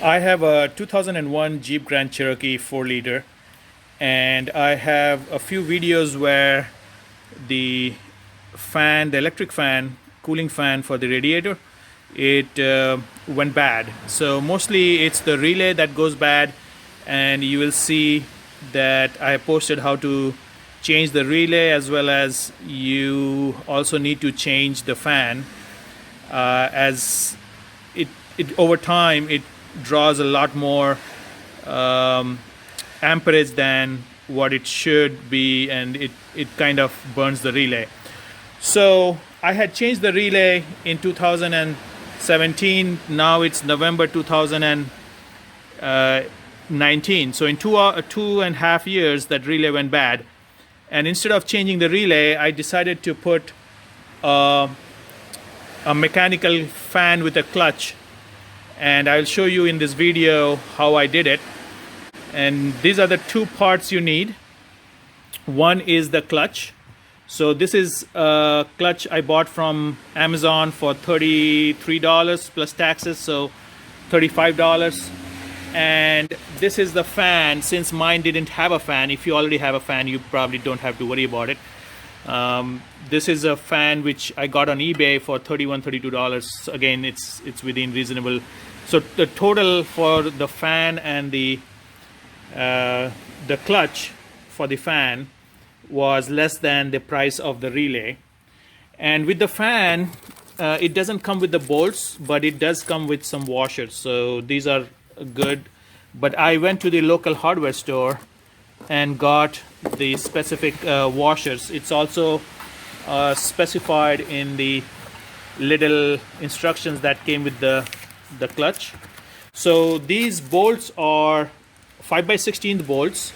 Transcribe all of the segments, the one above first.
I have a 2001 Jeep Grand Cherokee 4-liter, and I have a few videos where the the electric fan, cooling fan for the radiator, it went bad. So mostly it's the relay that goes bad, and you will see that I posted how to change the relay, as well as you also need to change the fan, as it over time it draws a lot more amperage than what it should be, and it kind of burns the relay. So I had changed the relay in 2017. Now it's November 2019. So in 2.5 years, that relay went bad. And instead of changing the relay, I decided to put a mechanical fan with a clutch. And I'll show you in this video how I did it. And these are the two parts you need. One is the clutch. So this is a clutch I bought from Amazon for $33 plus taxes, so $35. And this is the fan. Since mine didn't have a fan, if you already have a fan, you probably don't have to worry about it. This is a fan which I got on eBay for $31, $32. Again, it's within reasonable. So the total for the fan and the clutch for the fan was less than the price of the relay. And with the fan, it doesn't come with the bolts, but it does come with some washers. So these are good. But I went to the local hardware store and got the specific washers. It's also specified in the little instructions that came with the clutch. So these bolts are 5x16 bolts,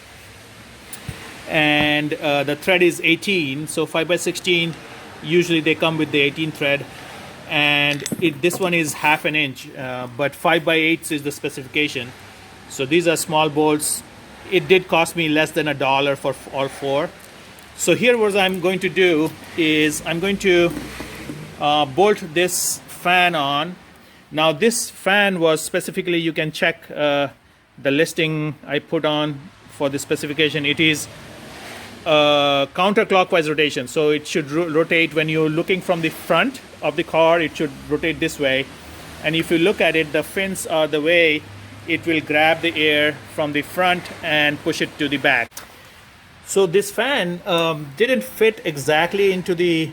and the thread is 18. So 5x16, usually they come with the 18 thread, and this one is half an inch, but 5x8 is the specification. So these are small bolts. It did cost me less than $1 for all four. So here what I'm going to do is I'm going to bolt this fan on. Now this fan was specifically, you can check the listing I put on for the specification. It is counterclockwise rotation, so it should rotate when you're looking from the front of the car. It should rotate this way, and if you look at it, the fins are the way it will grab the air from the front and push it to the back. So this fan didn't fit exactly into the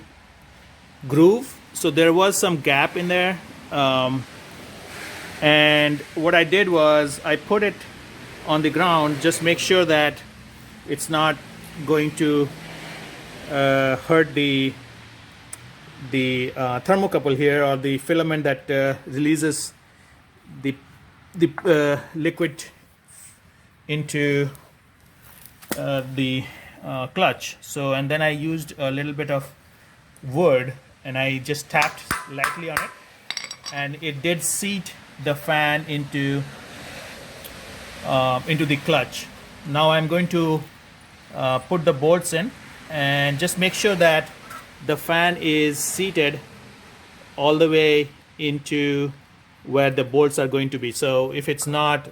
groove, so there was some gap in there. And what I did was I put it on the ground, just make sure that it's not going to hurt the thermocouple here, or the filament that releases the liquid into the clutch. So, and then I used a little bit of wood and I just tapped lightly on it, and it did seat the fan into the clutch. Now I'm going to put the bolts in, and just make sure that the fan is seated all the way into where the bolts are going to be. So if it's not,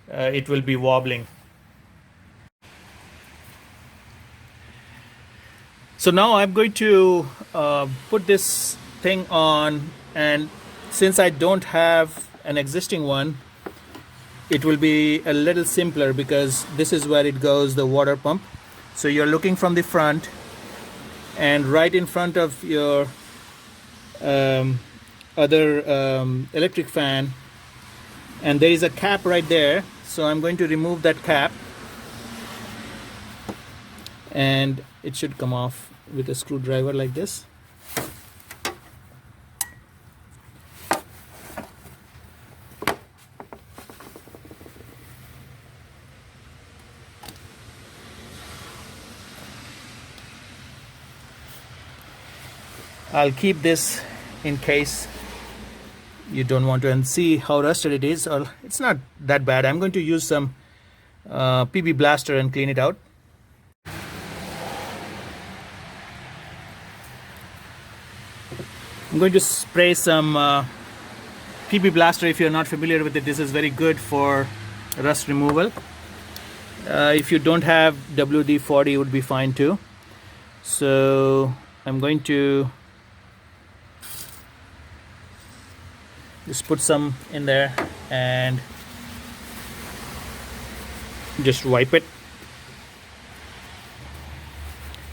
it will be wobbling. So now I'm going to put this thing on, and since I don't have an existing one, it will be a little simpler, because this is where it goes, the water pump. So you're looking from the front, and right in front of your other electric fan, and there is a cap right there. So I'm going to remove that cap, and it should come off with a screwdriver like this. I'll keep this in case you don't want to, and see how rusted it is. Or it's not that bad. I'm going to use some PB Blaster and clean it out. I'm going to spray some PB Blaster, if you're not familiar with it, this is very good for rust removal. If you don't have WD-40, it would be fine too. So I'm going to just put some in there and just wipe it.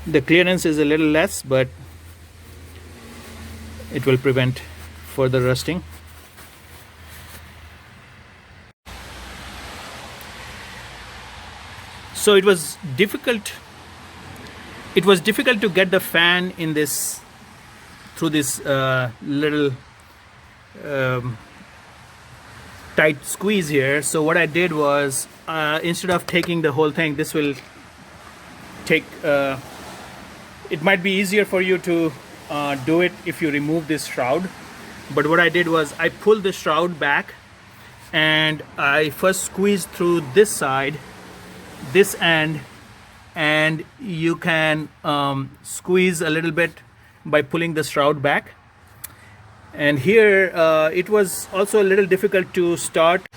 The clearance is a little less, but it will prevent further rusting. So it was difficult to get the fan in this through this little tight squeeze here. So what I did was, instead of taking the whole thing, this will take it might be easier for you to do it if you remove this shroud, but what I did was I pulled the shroud back and I first squeezed through this side, this end, and you can squeeze a little bit by pulling the shroud back. And here it was also a little difficult to start.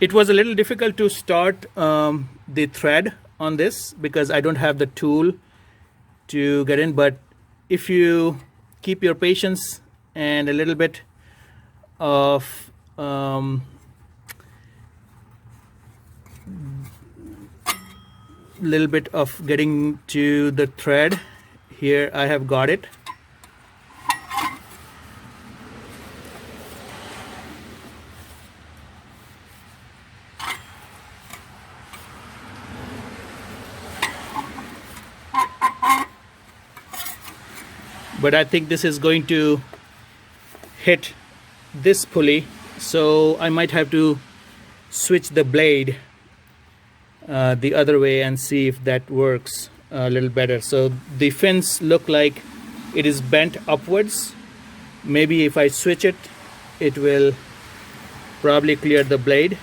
It was a little difficult to start the thread on this because I don't have the tool to get in, but if you keep your patience and a little bit of getting to the thread, here I have got it. But I think this is going to hit this pulley, so I might have to switch the blade the other way and see if that works a little better. So the fins look like it is bent upwards. Maybe if I switch it, it will probably clear the blade.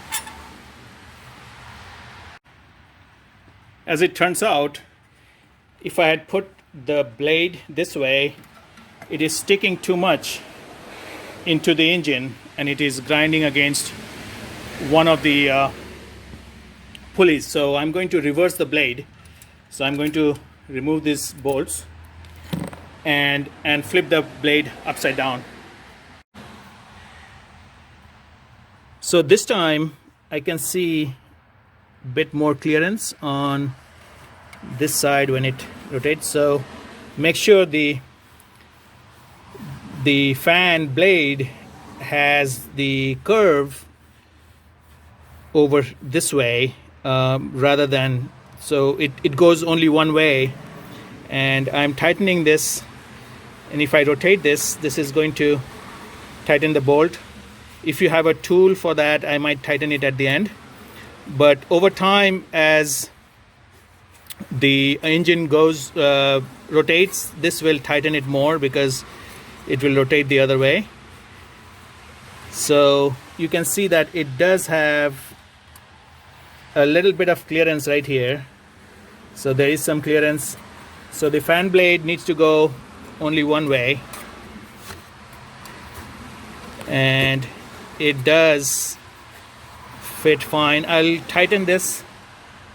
As it turns out, if I had put the blade this way, it is sticking too much into the engine and it is grinding against one of the pulleys. So I'm going to reverse the blade. So I'm going to remove these bolts and flip the blade upside down. So this time I can see a bit more clearance on this side when it rotates. So make sure the fan blade has the curve over this way, rather than, so it goes only one way, and I'm tightening this, and if I rotate this is going to tighten the bolt. If you have a tool for that, I might tighten it at the end, but over time, as the engine goes rotates, this will tighten it more because it will rotate the other way. So you can see that it does have a little bit of clearance right here. So there is some clearance. So the fan blade needs to go only one way, and it does fit fine. I'll tighten this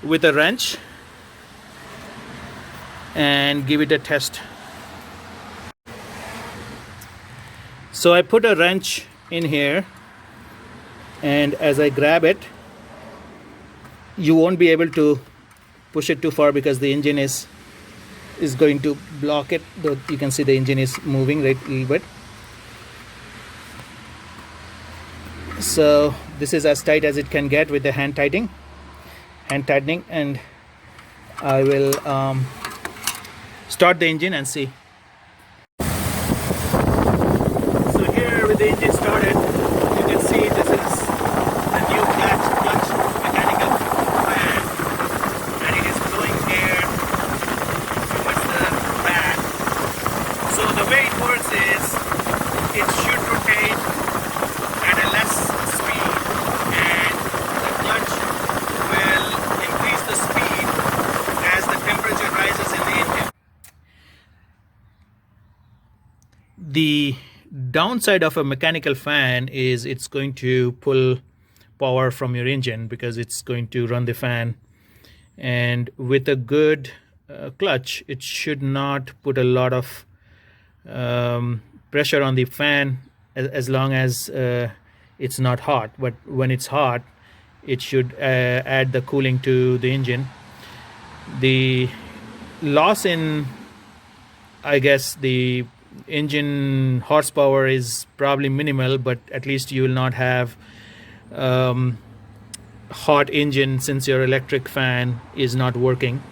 with a wrench and give it a test. So I put a wrench in here, and as I grab it, you won't be able to push it too far because the engine is going to block it. Though you can see the engine is moving right a little bit. So this is as tight as it can get with the hand tightening, and I will start the engine and see. So here with the engine started, you can see this is the new clutch mechanical fan, and it is blowing air towards the back. So the way it works is it should rotate at a less speed, and the clutch will increase the speed as the temperature rises in the engine. The downside of a mechanical fan is it's going to pull power from your engine because it's going to run the fan. And with a good clutch, it should not put a lot of pressure on the fan as long as it's not hot. But when it's hot, it should add the cooling to the engine. The loss in, I guess, the engine horsepower is probably minimal, but at least you will not have hot engine since your electric fan is not working.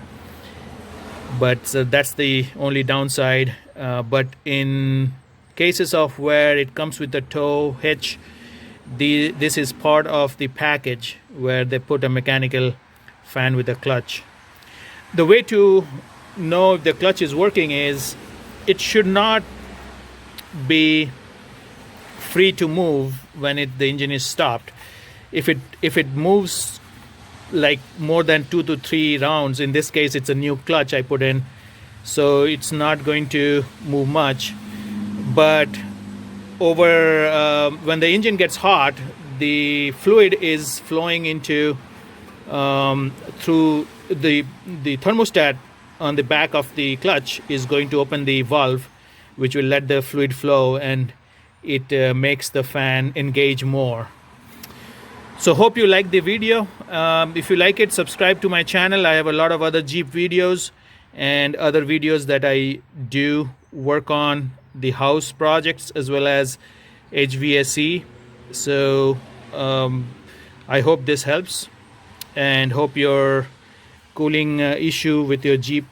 But so that's the only downside. But in cases of where it comes with a tow hitch, this is part of the package where they put a mechanical fan with a clutch. The way to know if the clutch is working is it should not be free to move when the engine is stopped. If it moves like more than 2 to 3 rounds, in this case it's a new clutch I put in, so it's not going to move much. But over when the engine gets hot, the fluid is flowing into through the thermostat on the back of the clutch is going to open the valve, which will let the fluid flow, and it makes the fan engage more. So hope you like the video. If you like it, subscribe to my channel. I have a lot of other Jeep videos and other videos that I do work on the house projects as well as HVAC. So I hope this helps, and hope your cooling issue with your Jeep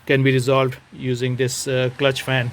can be resolved using this clutch fan.